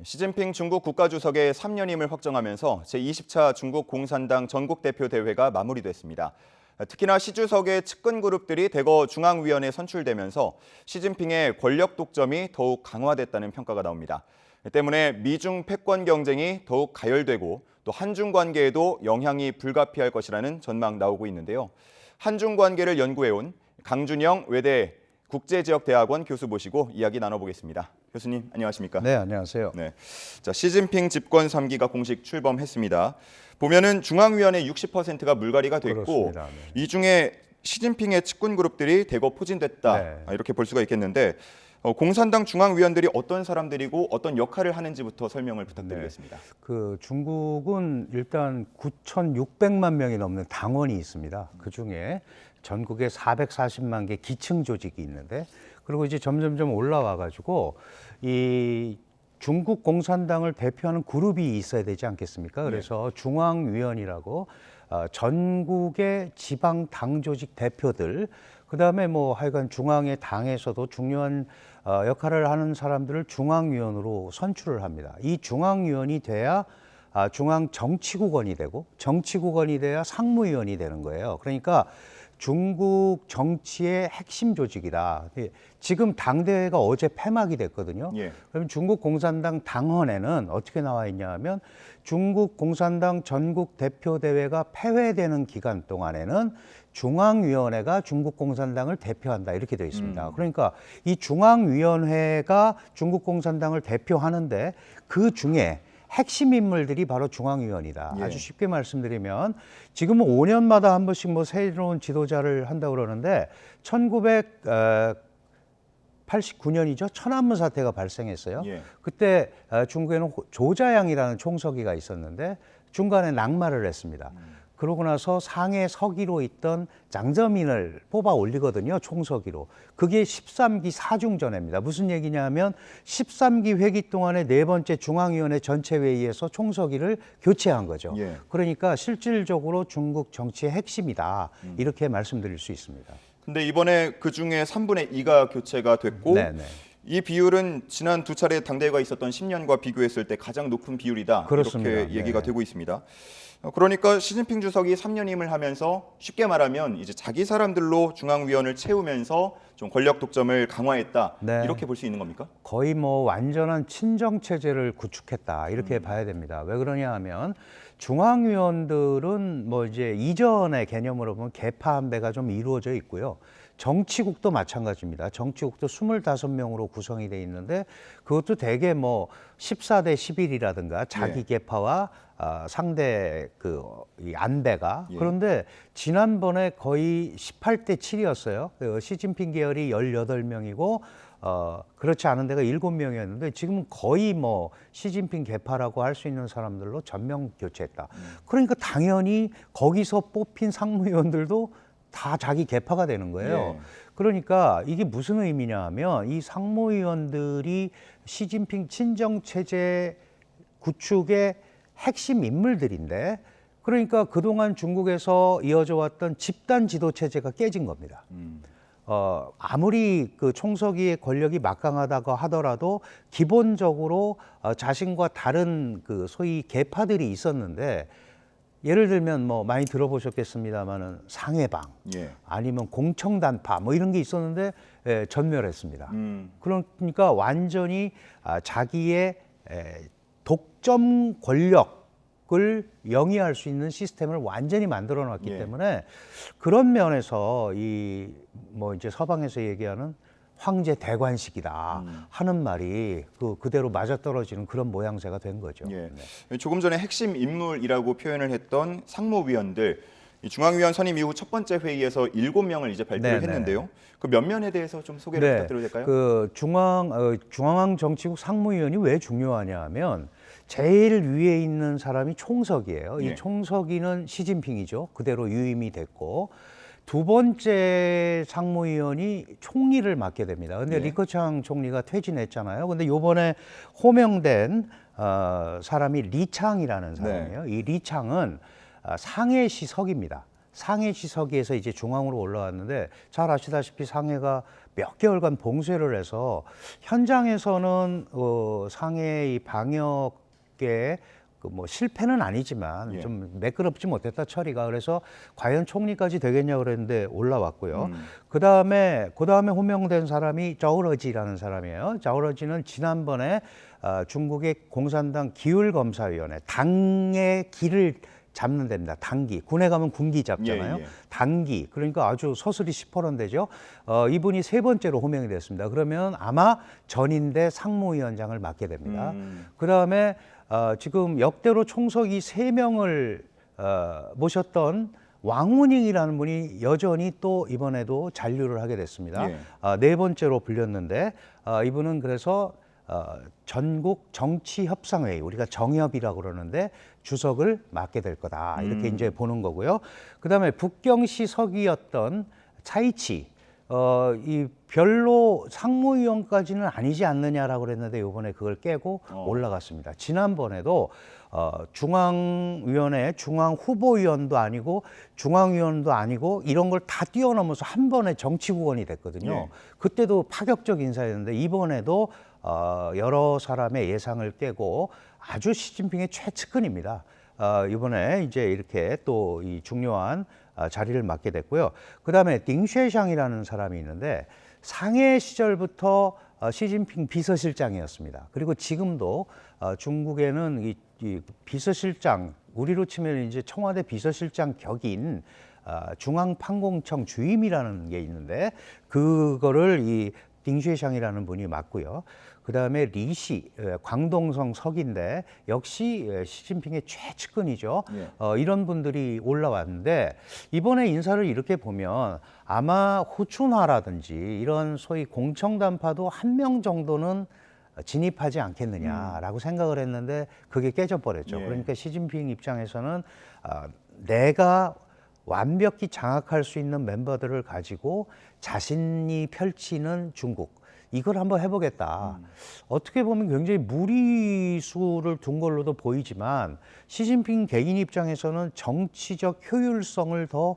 시진핑 중국 국가주석의 3년임을 확정하면서 제20차 중국 공산당 전국대표 대회가 마무리됐습니다. 특히나 시 주석의 측근 그룹들이 대거 중앙위원회에 선출되면서 시진핑의 권력 독점이 더욱 강화됐다는 평가가 나옵니다. 때문에 미중 패권 경쟁이 더욱 가열되고 또 한중 관계에도 영향이 불가피할 것이라는 전망 나오고 있는데요. 한중 관계를 연구해온 강준영 외대 국제지역대학원 교수 모시고 이야기 나눠보겠습니다. 교수님, 안녕하십니까? 네, 안녕하세요. 네, 자, 시진핑 집권 3기가 공식 출범했습니다. 보면은 중앙위원회 60%가 물갈이가 됐고 그렇습니다. 네. 이 중에 시진핑의 측근 그룹들이 대거 포진됐다. 네. 이렇게 볼 수가 있겠는데 공산당 중앙위원들이 어떤 사람들이고 어떤 역할을 하는지부터 설명을 부탁드리겠습니다. 그 중국은 일단 9,600만 명이 넘는 당원이 있습니다. 그중에 전국에 440만 개 기층 조직이 있는데, 그리고 이제 점점점 올라와 가지고 이 중국 공산당을 대표하는 그룹이 있어야 되지 않겠습니까? 그래서 중앙위원이라고 전국의 지방 당 조직 대표들, 그다음에 뭐 하여간 중앙의 당에서도 중요한 역할을 하는 사람들을 중앙위원으로 선출을 합니다. 이 중앙위원이 돼야 중앙 정치국원이 되고, 정치국원이 돼야 상무위원이 되는 거예요. 그러니까 중국 정치의 핵심 조직이다. 지금 당대회가 어제 폐막이 됐거든요. 예. 그럼 중국 공산당 당헌에는 어떻게 나와 있냐 하면 중국 공산당 전국 대표 대회가 폐회되는 기간 동안에는 중앙위원회가 중국 공산당을 대표한다, 이렇게 되어 있습니다. 그러니까 이 중앙위원회가 중국 공산당을 대표하는데 그 중에 핵심 인물들이 바로 중앙위원이다. 예. 아주 쉽게 말씀드리면 지금은 5년마다 한 번씩 뭐 새로운 지도자를 한다고 그러는데 1989년이죠. 천안문 사태가 발생했어요. 예. 그때 중국에는 조자양이라는 총서기가 있었는데 중간에 낙마를 했습니다. 그러고 나서 상해 서기로 있던 장저민을 뽑아 올리거든요, 총서기로. 그게 13기 사중전회입니다. 무슨 얘기냐면 13기 회기 동안에 네 번째 중앙위원회 전체 회의에서 총서기를 교체한 거죠. 예. 그러니까 실질적으로 중국 정치의 핵심이다, 이렇게 말씀드릴 수 있습니다. 근데 이번에 그 중에 3분의 2가 교체가 됐고 네네. 이 비율은 지난 두 차례 당대회가 있었던 10년과 비교했을 때 가장 높은 비율이다. 그렇습니다. 이렇게 얘기가 네. 되고 있습니다. 그러니까 시진핑 주석이 3년임을 하면서 쉽게 말하면 이제 자기 사람들로 중앙위원을 채우면서 좀 권력 독점을 강화했다. 네. 이렇게 볼 수 있는 겁니까? 거의 뭐 완전한 친정 체제를 구축했다, 이렇게 봐야 됩니다. 왜 그러냐 하면 중앙위원들은 뭐 이제 이전의 개념으로 보면 계파 함배가 좀 이루어져 있고요. 정치국도 마찬가지입니다. 정치국도 25명으로 구성이 돼 있는데 그것도 대개 뭐 14대 11이라든가 자기 계파와 상대 이 안배가. 예. 그런데 지난번에 거의 18대 7이었어요. 시진핑 계열이 18명이고 그렇지 않은 데가 7명이었는데 지금은 거의 뭐 시진핑 계파라고 할 수 있는 사람들로 전면 교체했다. 그러니까 당연히 거기서 뽑힌 상무위원들도 다 자기 계파가 되는 거예요. 예. 그러니까 이게 무슨 의미냐 하면 이 상무위원들이 시진핑 친정체제 구축의 핵심 인물들인데, 그러니까 그동안 중국에서 이어져 왔던 집단 지도 체제가 깨진 겁니다. 아무리 그 총서기의 권력이 막강하다고 하더라도 기본적으로 자신과 다른 그 소위 계파들이 있었는데, 예를 들면 뭐 많이 들어보셨겠습니다마는 상해방, 예. 아니면 공청단파 뭐 이런 게 있었는데 전멸했습니다. 그러니까 완전히 자기의 독점 권력을 영위할 수 있는 시스템을 완전히 만들어 놨기 예. 때문에 그런 면에서 이 뭐 이제 서방에서 얘기하는 황제 대관식이다 하는 말이 그대로 맞아떨어지는 그런 모양새가 된 거죠. 예. 네. 조금 전에 핵심 인물이라고 표현을 했던 상무위원들, 이 중앙위원 선임 이후 첫 번째 회의에서 7명을 이제 발표를 네네. 했는데요. 그 몇 면에 대해서 좀 소개를 부탁드려도 될까요? 그 중앙 정치국 상무위원이 왜 중요하냐 하면 제일 위에 있는 사람이 총석이에요. 예. 이 총석이는 시진핑이죠. 그대로 유임이 됐고, 두 번째 상무위원이 총리를 맡게 됩니다. 근데 예. 리커창 총리가 퇴진했잖아요. 근데 요번에 호명된 사람이 리창이라는 사람이에요. 이 리창은 상해시 석입니다. 상해 지서기에서 이제 중앙으로 올라왔는데 잘 아시다시피 상해가 몇 개월간 봉쇄를 해서 현장에서는 상해 이 방역에 뭐 실패는 아니지만 예. 좀 매끄럽지 못했다 처리가. 그래서 과연 총리까지 되겠냐 그랬는데 올라왔고요. 그다음에 호명된 사람이 자오러지라는 사람이에요. 자오러지는 지난번에 중국의 공산당 기율검사위원회, 당의 기를 잡는 데입니다. 당기. 군에 가면 군기 잡잖아요. 예, 예. 당기. 그러니까 아주 서슬이 시퍼런되죠. 이분이 세 번째로 호명이 됐습니다. 그러면 아마 전인대 상무위원장을 맡게 됩니다. 그다음에 지금 역대로 총석이 3명을 모셨던 왕우닝이라는 분이 여전히 또 이번에도 잔류를 하게 됐습니다. 예. 네 번째로 불렸는데 이분은 그래서 전국 정치협상회의, 우리가 정협이라고 그러는데 주석을 맡게 될 거다. 이렇게 이제 보는 거고요. 그다음에 북경시 서기였던 차이치, 이 별로 상무위원까지는 아니지 않느냐라고 그랬는데 이번에 그걸 깨고 올라갔습니다. 지난번에도 중앙위원회 중앙후보위원도 아니고 중앙위원도 아니고 이런 걸 다 뛰어넘어서 한 번에 정치국원이 됐거든요. 예. 그때도 파격적 인사였는데 이번에도 여러 사람의 예상을 깨고 아주 시진핑의 최측근입니다. 이번에 이제 이렇게 또 이 중요한 자리를 맡게 됐고요. 그다음에 딩쉐샹이라는 사람이 있는데 상해 시절부터 시진핑 비서실장이었습니다. 그리고 지금도 중국에는 이 비서실장, 우리로 치면 이제 청와대 비서실장 격인 중앙판공청 주임이라는 게 있는데 그거를 이 딩쉐샹이라는 분이 맡고요. 그다음에 리시, 광동성 석인데 역시 시진핑의 최측근이죠. 예. 이런 분들이 올라왔는데 이번에 인사를 이렇게 보면 아마 호춘화라든지 이런 소위 공청단파도 1명 정도는 진입하지 않겠느냐라고 생각을 했는데 그게 깨져버렸죠. 예. 그러니까 시진핑 입장에서는 내가 완벽히 장악할 수 있는 멤버들을 가지고 자신이 펼치는 중국, 이걸 한번 해보겠다. 어떻게 보면 굉장히 무리수를 둔 걸로도 보이지만 시진핑 개인 입장에서는 정치적 효율성을 더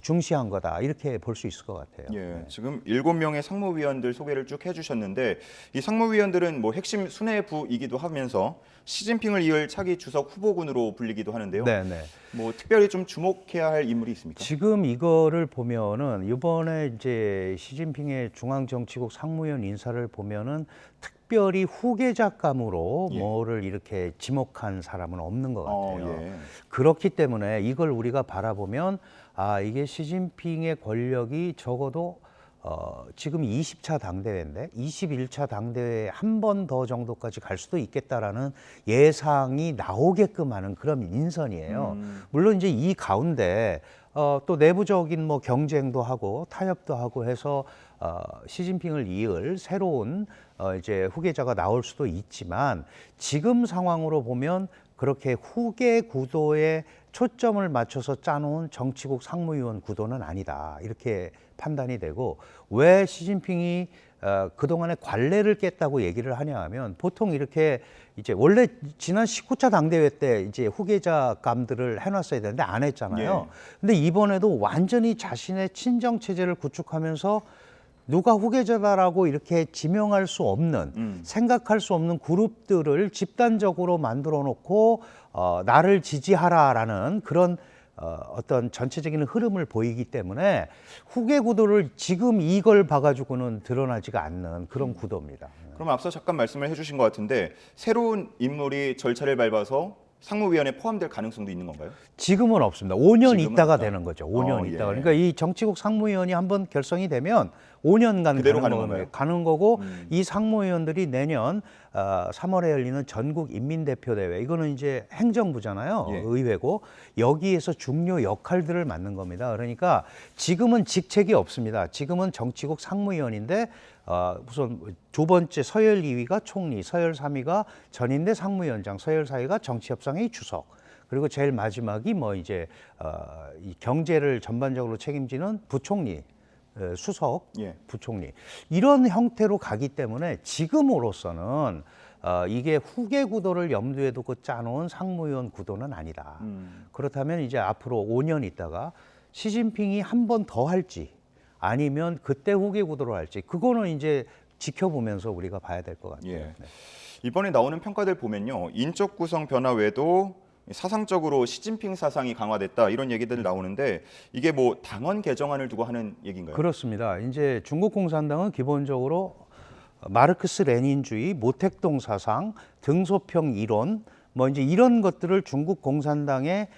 중시한 거다. 이렇게 볼 수 있을 것 같아요. 예, 지금 7명의 상무위원들 소개를 쭉 해주셨는데 이 상무위원들은 뭐 핵심 수뇌부이기도 하면서 시진핑을 이을 차기 주석 후보군으로 불리기도 하는데요. 네네. 뭐 특별히 좀 주목해야 할 인물이 있습니까? 지금 이거를 보면은 이번에 이제 시진핑의 중앙정치국 상무위원 인사를 보면은 특별히 후계자감으로 예. 뭐를 이렇게 지목한 사람은 없는 것 같아요. 예. 그렇기 때문에 이걸 우리가 바라보면 이게 시진핑의 권력이 적어도 지금 20차 당대회인데 21차 당대회 한 번 더 정도까지 갈 수도 있겠다라는 예상이 나오게끔 하는 그런 인선이에요. 물론 이제 이 가운데 또 내부적인 뭐 경쟁도 하고 타협도 하고 해서 시진핑을 이을 새로운 이제 후계자가 나올 수도 있지만 지금 상황으로 보면 그렇게 후계 구도에 초점을 맞춰서 짜놓은 정치국 상무위원 구도는 아니다. 이렇게 판단이 되고 왜 시진핑이 그동안에 관례를 깼다고 얘기를 하냐 하면 보통 이렇게 이제 원래 지난 19차 당대회 때 이제 후계자감들을 해놨어야 되는데 안 했잖아요. 예. 근데 이번에도 완전히 자신의 친정 체제를 구축하면서 누가 후계자다라고 이렇게 지명할 수 없는 생각할 수 없는 그룹들을 집단적으로 만들어 놓고 나를 지지하라라는 그런 어떤 전체적인 흐름을 보이기 때문에 후계 구도를 지금 이걸 봐가지고는 드러나지가 않는 그런 구도입니다. 그럼 앞서 잠깐 말씀을 해주신 것 같은데 새로운 인물이 절차를 밟아서 상무위원회 포함될 가능성도 있는 건가요? 지금은 없습니다. 5년 지금은 있다가 없다. 되는 거죠. 5년 예. 있다가. 그러니까 이 정치국 상무위원이 한번 결성이 되면 5년간 그대로 가는 가는 건가요? 가는 거고 이 상무위원들이 내년 3월에 열리는 전국 인민대표대회, 이거는 이제 행정부잖아요. 예. 의회고 여기에서 중요 역할들을 맡는 겁니다. 그러니까 지금은 직책이 없습니다. 지금은 정치국 상무위원인데 우선 두 번째 서열 2위가 총리, 서열 3위가 전인대 상무위원장, 서열 4위가 정치협상회의 주석. 그리고 제일 마지막이 뭐 이제 이 경제를 전반적으로 책임지는 부총리, 수석, 예. 부총리, 이런 형태로 가기 때문에 지금으로서는 이게 후계 구도를 염두에 두고 짜놓은 상무위원 구도는 아니다. 그렇다면 이제 앞으로 5년 있다가 시진핑이 한 번 더 할지 아니면 그때 후계 구도로 할지 그거는 이제 지켜보면서 우리가 봐야 될 것 같아요. 예. 네. 이번에 나오는 평가들 보면요, 인적 구성 변화 외에도 사상적으로 시진핑 사상이 강화됐다 이런 얘기들 나오는데 이게 뭐 당헌 개정안을 두고 하는 얘기인가요? 그렇습니다. 이제 중국 공산당은 기본적으로 마르크스 레닌주의, 모택동 사상, 등소평 이론 뭐 이제 이런 것들을 중국 공산당의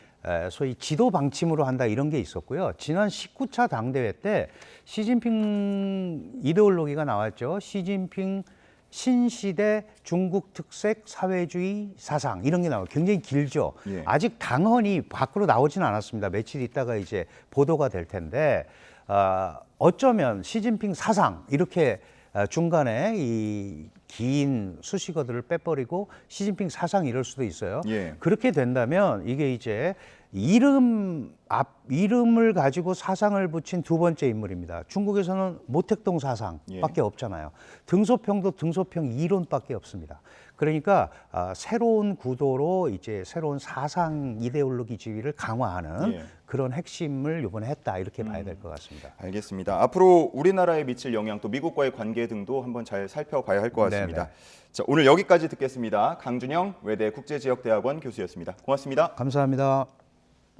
소위 지도 방침으로 한다 이런 게 있었고요. 지난 19차 당대회 때 시진핑 이데올로기가 나왔죠. 시진핑 신시대 중국 특색 사회주의 사상 이런 게 나와요. 굉장히 길죠. 예. 아직 당헌이 밖으로 나오지는 않았습니다. 며칠 있다가 이제 보도가 될 텐데 어쩌면 시진핑 사상 이렇게 중간에 이 긴 수식어들을 빼버리고 시진핑 사상 이럴 수도 있어요. 예. 그렇게 된다면 이게 이제 이름을 가지고 사상을 붙인 두 번째 인물입니다. 중국에서는 모택동 사상밖에 없잖아요. 등소평도 등소평 이론밖에 없습니다. 그러니까 새로운 구도로 이제 새로운 사상 이데올로기 지위를 강화하는 예. 그런 핵심을 이번에 했다 이렇게 봐야 될 것 같습니다. 알겠습니다. 앞으로 우리나라에 미칠 영향 또 미국과의 관계 등도 한번 잘 살펴봐야 할 것 같습니다. 네네. 자, 오늘 여기까지 듣겠습니다. 강준영 외대 국제지역대학원 교수였습니다. 고맙습니다. 감사합니다.